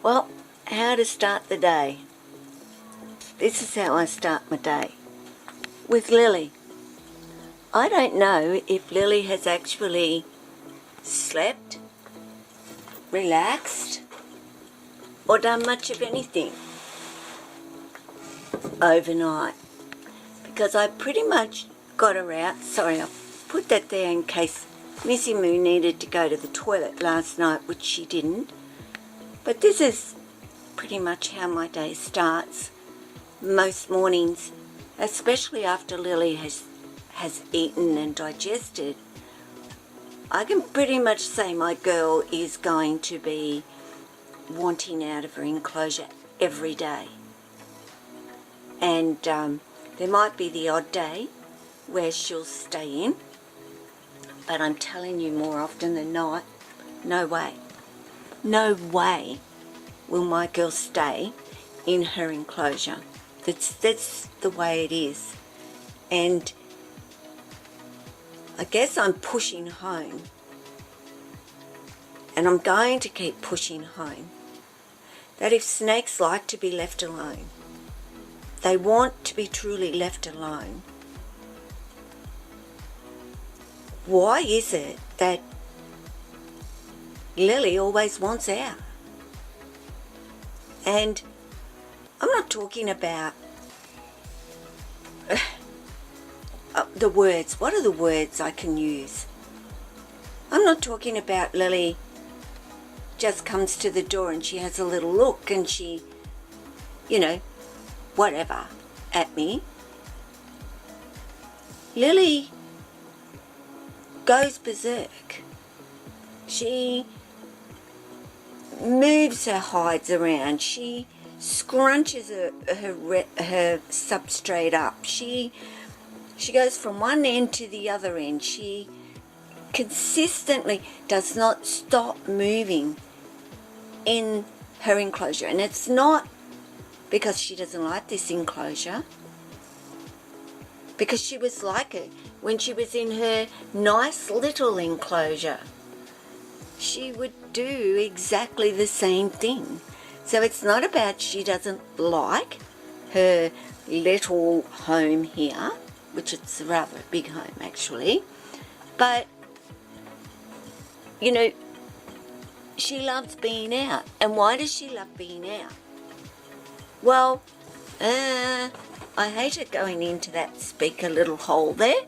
Well, how to start the day. This is how I start my day. With Lily. I don't know if Lily has actually slept, relaxed, or done much of anything overnight. Because I pretty much got her out. Sorry, I put that there in case Missy Moo needed to go to the toilet last night, which she didn't. But this is pretty much how my day starts. Most mornings, especially after Lily has eaten and digested, I can pretty much say my girl is going to be wanting out of her enclosure every day. And there might be the odd day where she'll stay in, but I'm telling you, more often than not, no way will my girl stay in her enclosure. That's the way it is. And I guess I'm pushing home, and I'm going to keep pushing home, that if snakes like to be left alone, they want to be truly left alone. Why is it that Lily always wants out? And I'm not talking about the words. What are the words I can use? I'm not talking about Lily just comes to the door and she has a little look and she, whatever, at me. Lily goes berserk. She moves her hides around. She scrunches her substrate up. She goes from one end to the other end. She consistently does not stop moving in her enclosure. And it's not because she doesn't like this enclosure, because she was like it when she was in her nice little enclosure. She would do exactly the same thing. So it's not about she doesn't like her little home here, which it's a rather big home actually, but she loves being out. And why does she love being out? Well, I hate it going into that speaker little hole there,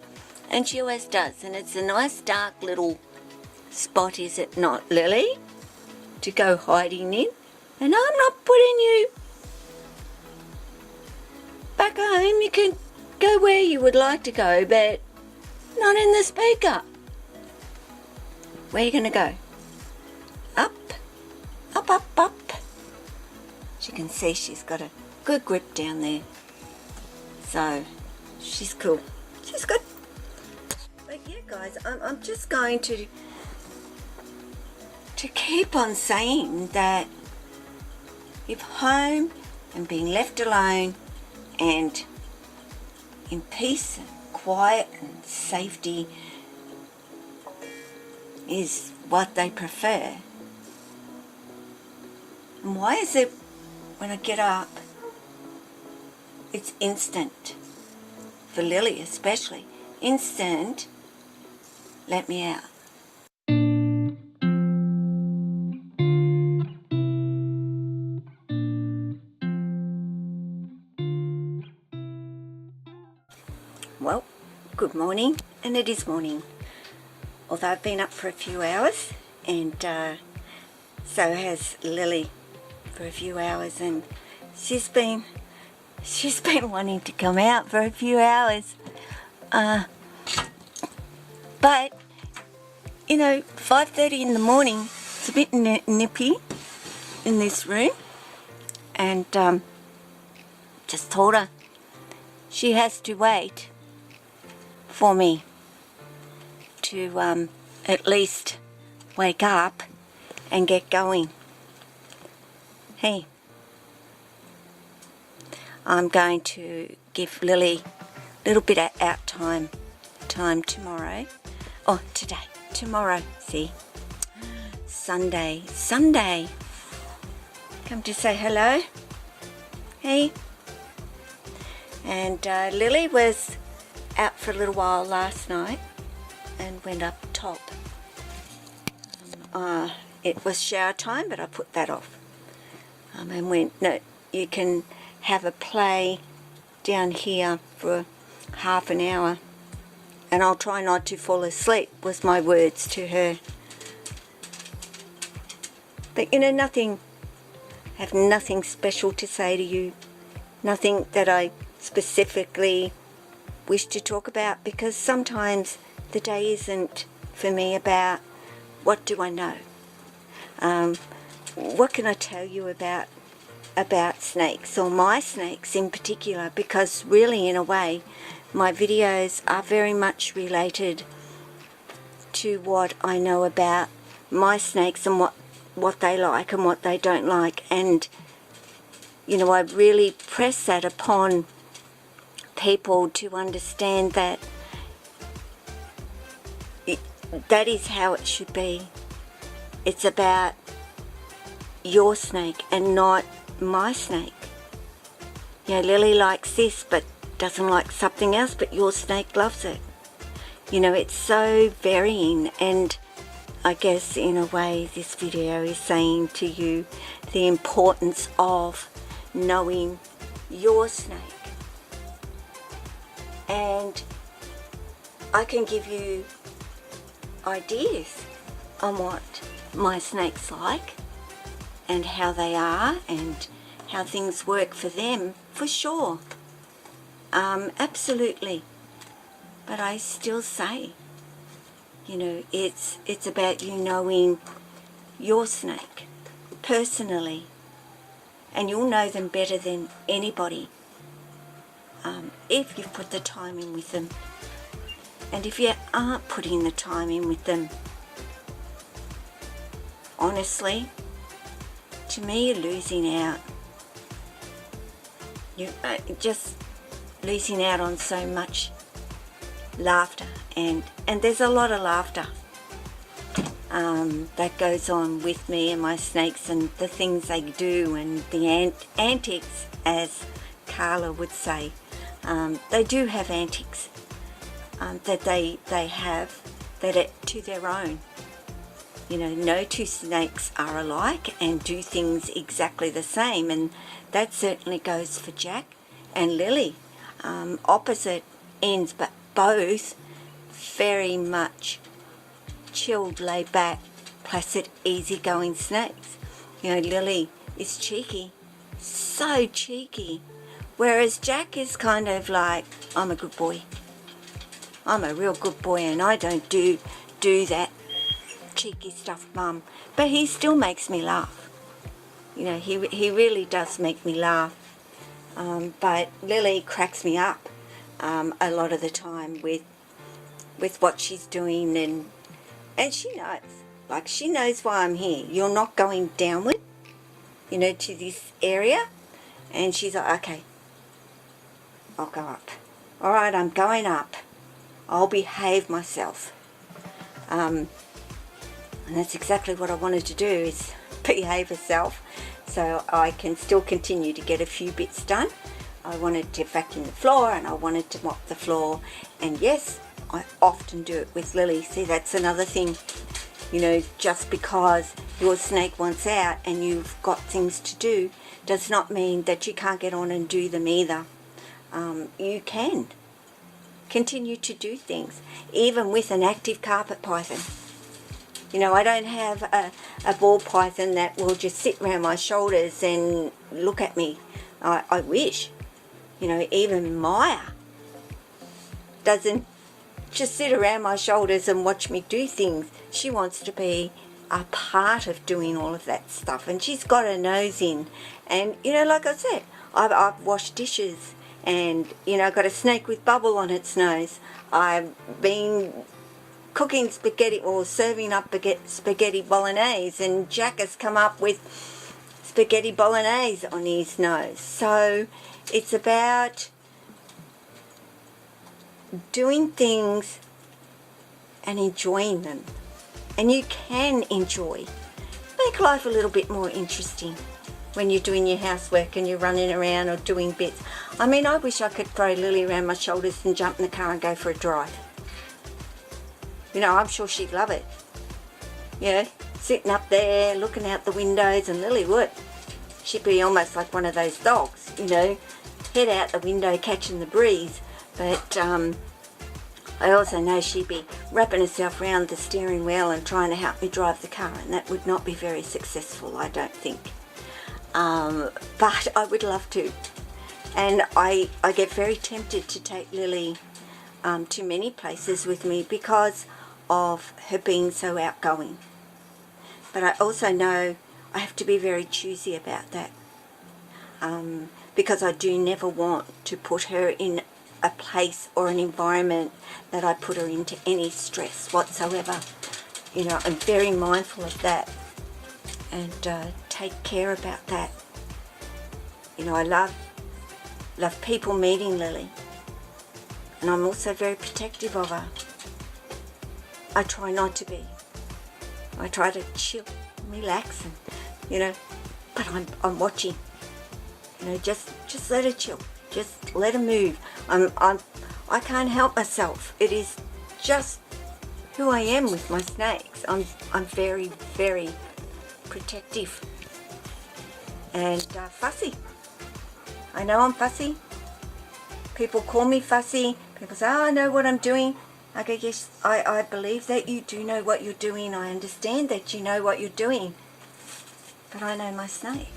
and she always does. And it's a nice dark little spot, is it not, Lily, to go hiding in? And I'm not putting you back home. You can go where you would like to go, but not in the speaker. Where are you going to go? Up, up, up, up. As you can see, she's got a good grip down there. So, she's cool. She's good. But yeah, guys, I'm just going to keep on saying that if home and being left alone and in peace and quiet and safety is what they prefer, and why is it when I get up it's instant, for Lily especially, instant, let me out. Well, good morning, and it is morning, although I've been up for a few hours, and so has Lily for a few hours, and she's been wanting to come out for a few hours, but 5:30 in the morning, it's a bit nippy in this room, and just told her she has to wait for me to at least wake up and get going. Hey, I'm going to give Lily a little bit of out time tomorrow. Oh, tomorrow, see, Sunday. come to say hello. Hey. And Lily was out for a little while last night and went up top. It was shower time, but I put that off. And went, no, you can have a play down here for half an hour and I'll try not to fall asleep, was my words to her. But you know, I have nothing special to say to you, nothing that I specifically wish to talk about, because sometimes the day isn't for me about what do I know. What can I tell you about snakes, or my snakes in particular, because really in a way my videos are very much related to what I know about my snakes and what they like and what they don't like. And you know, I really press that upon people to understand that that is how it should be. It's about your snake and not my snake. You know, Lily likes this but doesn't like something else, but your snake loves it. You know, it's so varying, and I guess in a way this video is saying to you the importance of knowing your snake. And I can give you ideas on what my snakes like and how they are and how things work for them, for sure. Absolutely. But I still say, you know, it's about you knowing your snake personally, and you'll know them better than anybody if you've put the time in with them. And if you aren't putting the time in with them, honestly, to me, you're losing out. You're just losing out on so much laughter, and there's a lot of laughter that goes on with me and my snakes, and the things they do, and the antics, as Carla would say. They do have antics that they have that to their own. You know, no two snakes are alike and do things exactly the same, and that certainly goes for Jack and Lily. Opposite ends, but both very much chilled, laid back, placid, easygoing snakes. You know, Lily is cheeky, so cheeky, whereas Jack is kind of like, I'm a good boy. I'm a real good boy, and I don't do that cheeky stuff, Mum. But he still makes me laugh. You know, he really does make me laugh. But Lily cracks me up a lot of the time with what she's doing, and she knows. Like, she knows why I'm here. You're not going downward, you know, to this area. And she's like, okay, I'll go up. All right, I'm going up. I'll behave myself. And that's exactly what I wanted to do, is behave herself, so I can still continue to get a few bits done. I wanted to vacuum the floor, and I wanted to mop the floor, and yes, I often do it with Lily. See, that's another thing. You know, just because your snake wants out and you've got things to do does not mean that you can't get on and do them either. You can continue to do things, even with an active carpet python. You know, I don't have a ball python that will just sit around my shoulders and look at me. I wish. You know, even Maya doesn't just sit around my shoulders and watch me do things. She wants to be a part of doing all of that stuff, and she's got her nose in. And, you know, like I said, I've washed dishes, and, you know, got a snake with bubble on its nose. I've been cooking spaghetti, or serving up spaghetti bolognese, and Jack has come up with spaghetti bolognese on his nose. So it's about doing things and enjoying them. And you can enjoy. Make life a little bit more interesting. when you're doing your housework and you're running around or doing bits. I mean, I wish I could throw Lily around my shoulders and jump in the car and go for a drive. You know, I'm sure she'd love it. You know, sitting up there, looking out the windows, and Lily would. She'd be almost like one of those dogs, you know, head out the window catching the breeze. But I also know she'd be wrapping herself around the steering wheel and trying to help me drive the car, and that would not be very successful, I don't think. But I would love to. And I get very tempted to take Lily to many places with me because of her being so outgoing. But I also know I have to be very choosy about that, because I do never want to put her in a place or an environment that I put her into any stress whatsoever. You know, I'm very mindful of that and take care about that. You know, I love people meeting Lily, and I'm also very protective of her. I try not to be. I try to chill, relax, and, you know, but I'm watching. You know, just let her chill. Just let her move. I can't help myself. It is just who I am with my snakes. I'm very, very protective and fussy. I know I'm fussy. People call me fussy. People say, oh, I know what I'm doing. I go, yes, I believe that you do know what you're doing. I understand that you know what you're doing. But I know my snake.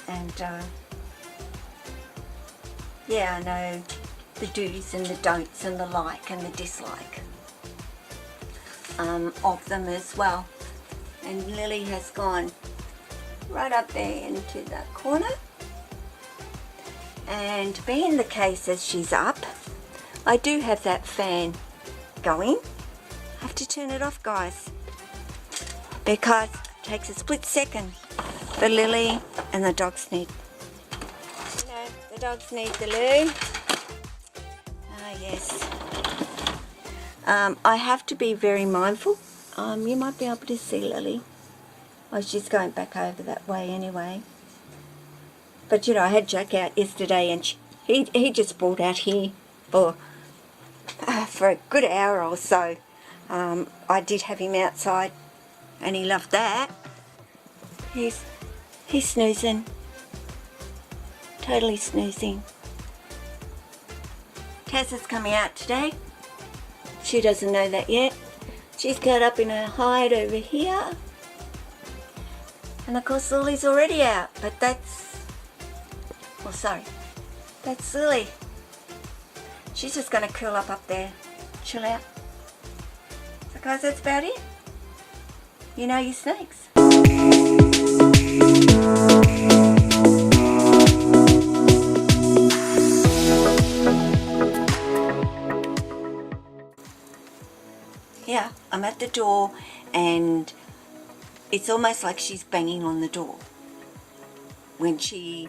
And yeah, I know the do's and the don'ts and the like and the dislike of them as well. And Lily has gone right up there into the corner. And being the case as she's up, I do have that fan going. I have to turn it off, guys, because it takes a split second. The Lily and the dogs need, you know, the dogs need the loo. Ah, yes. I have to be very mindful. You might be able to see Lily. Oh, she's going back over that way anyway. But, you know, I had Jack out yesterday, and he just brought out here for a good hour or so. I did have him outside, and he loved that. He's snoozing. Totally snoozing. Tess is coming out today. She doesn't know that yet. She's got up in her hide over here. And of course Lily's already out, but that's, oh sorry, that's Lily. She's just going to curl up there, chill out. So guys, that's about it. You know your snakes. Yeah, I'm at the door, and it's almost like she's banging on the door when she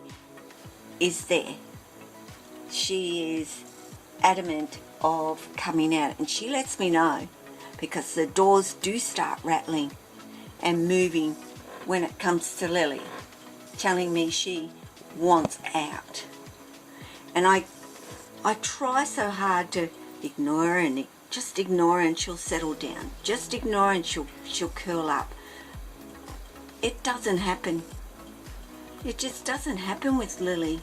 is there. She is adamant of coming out, and she lets me know, because the doors do start rattling and moving when it comes to Lily, telling me she wants out. And I try so hard to ignore her, and just ignore her and she'll settle down. Just ignore her and she'll curl up. It doesn't happen. It just doesn't happen with Lily.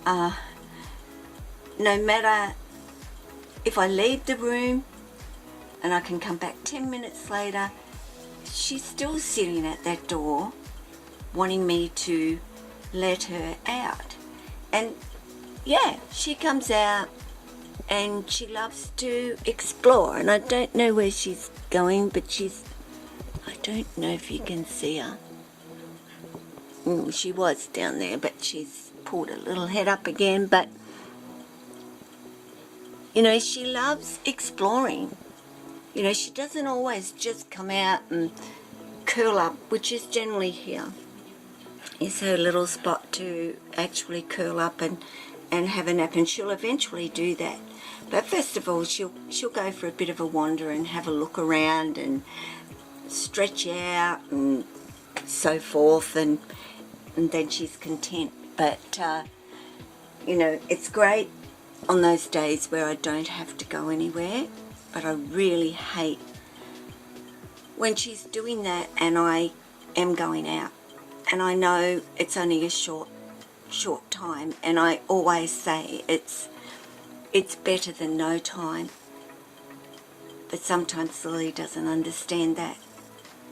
No matter if I leave the room and I can come back 10 minutes later, she's still sitting at that door wanting me to let her out. And yeah, she comes out and she loves to explore, and I don't know where she's going, but I don't know if you can see her. She was down there, but she's pulled her little head up again. But you know, she loves exploring. You know, she doesn't always just come out and curl up, which is generally here. Is her little spot to actually curl up and have a nap, and she'll eventually do that. But first of all, she'll go for a bit of a wander and have a look around and stretch out and so forth, and then she's content. But you know, it's great on those days where I don't have to go anywhere, but I really hate when she's doing that and I am going out, and I know it's only a short time, and I always say it's better than no time, but sometimes Lily doesn't understand that,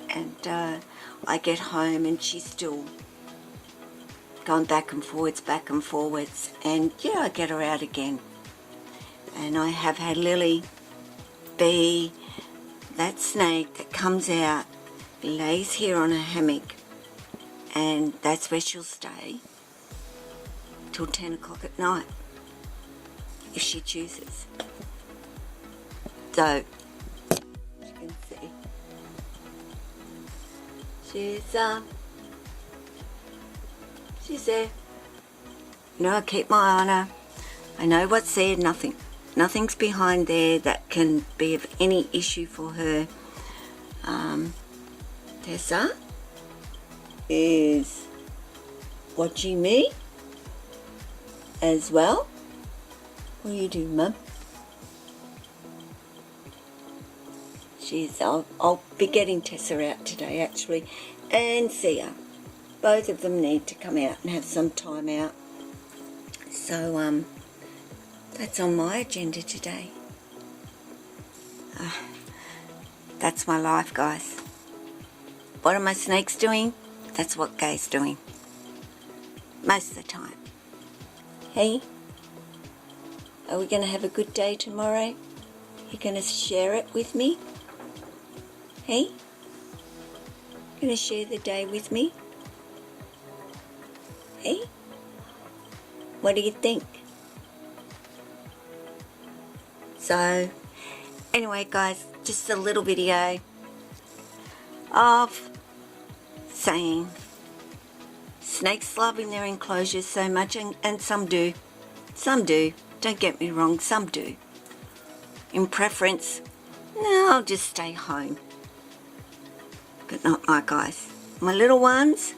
and I get home and she's still going back and forwards, and yeah, I get her out again. And I have had Lily be that snake that comes out, lays here on a hammock, and that's where she'll stay till 10 o'clock at night if she chooses. So, as you can see, she's there. You know, I keep my eye on her. I know what's there, nothing's behind there that can be of any issue for her. Tessa is watching me as well. What do you do, Mum? I'll be getting Tessa out today, actually, and Sia. Both of them need to come out and have some time out. So, that's on my agenda today. That's my life, guys. What are my snakes doing? That's what Gay's doing. Most of the time. Hey? Are we going to have a good day tomorrow? You going to share it with me? Hey? Going to share the day with me? Hey? What do you think? So, anyway, guys, just a little video of saying snakes love in their enclosures so much, and some do. Some do. Don't get me wrong, some do. In preference, no, I'll just stay home. But not my guys. My little ones,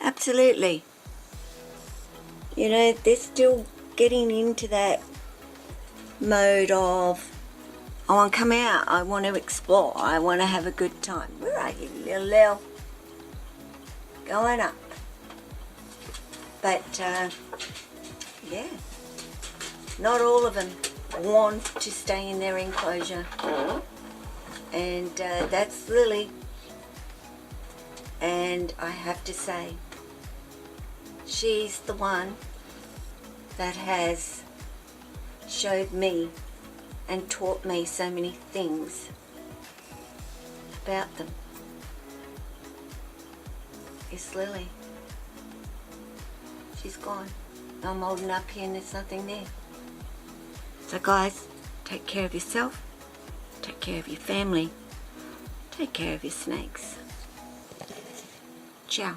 absolutely. You know, they're still getting into that mode of, I want to come out, I want to explore, I want to have a good time. Where are you, little Lil? Going up. But, yeah, not all of them want to stay in their enclosure. And that's Lily. And I have to say, she's the one that has showed me and taught me so many things about them. It's Lily. She's gone. I'm holding up here and there's nothing there. So guys, take care of yourself, take care of your family, take care of your snakes. Ciao.